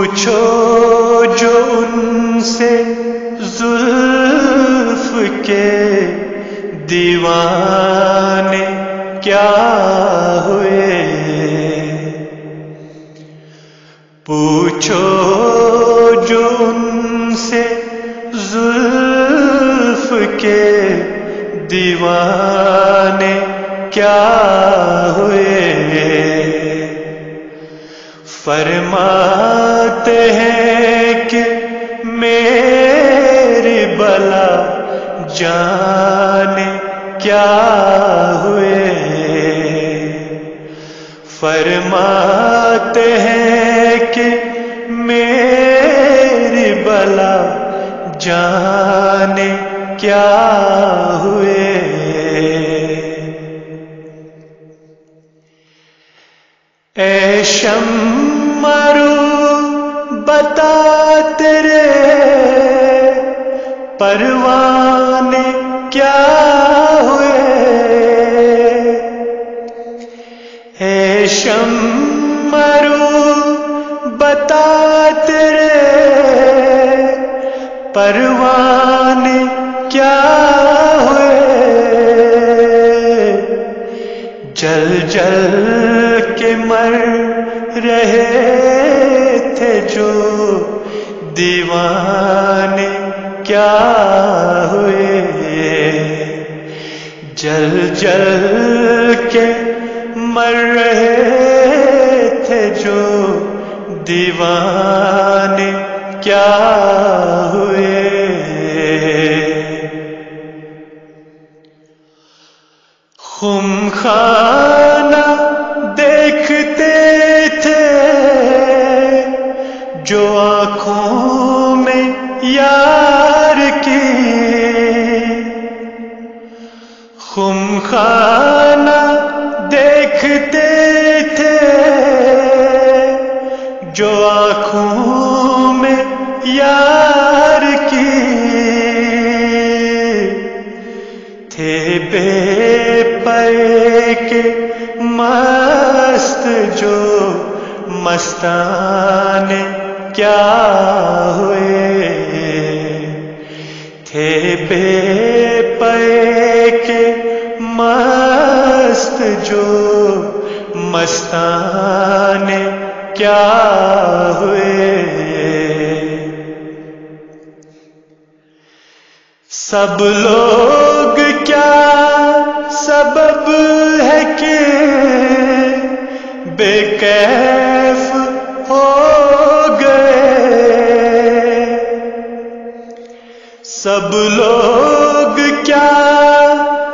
پوچھو جو ان سے زلف کے دیوانے کیا ہوئے، پوچھو جو ان سے زلف کے دیوانے کیا ہوئے، فرماتے ہیں کہ میری بلا جانے کیا ہوئے، فرماتے ہیں کہ میری بلا جانے کیا ہوئے۔ اے شمرو بتا تیرے پروانے کیا ہوئے، اے شمرو بتا تیرے پروانے کیا ہوئے، جل جل کے مر رہے تھے جو دیوانے کیا ہوئے، جل جل کے مر رہے تھے جو دیوانے کیا ہوئے۔ خم خانہ دیکھتے تھے جو آنکھوں میں یار کی، خم خانہ دیکھتے تھے جو آنکھوں میں یار کی، تھے بے پے کے مست جو مستانے کیا ہوئے، تھے بے پے کے مست جو مستانے کیا ہوئے۔ سب لوگ کیا سبب ہے کہ بے کیف ہو گئے، سب لوگ کیا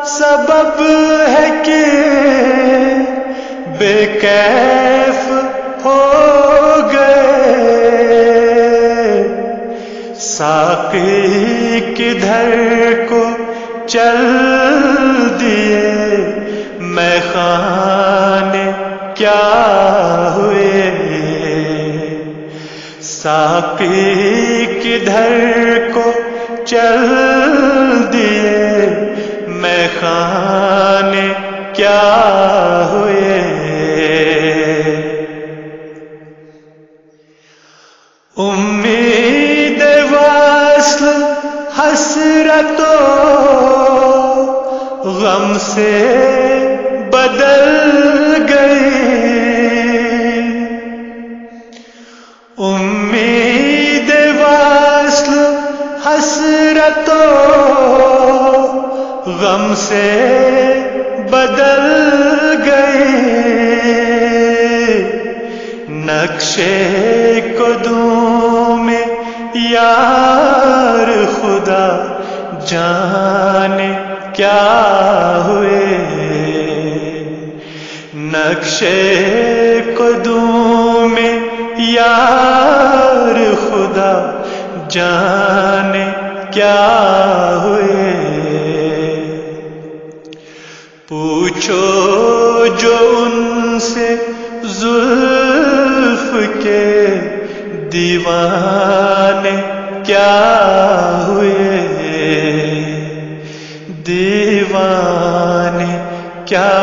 سبب ہے کہ بے کیف ہو گئے، ساقی کدھر کو چل دیے میخانے کیا ہوئے، ساقی کدھر کو چل دیے میخانے کیا ہوئے۔ امید وصل حسرت و غم سے بدل گئی، امید وصل حسرت و غم سے بدل گئی، نقشے قدوم یار خدا جانے کیا ہوئے، نقشے قدوم یار خدا جانے کیا ہوئے۔ پوچھو جو ان سے زلف کے دیوانے کیا ہوئے، دیوانے کیا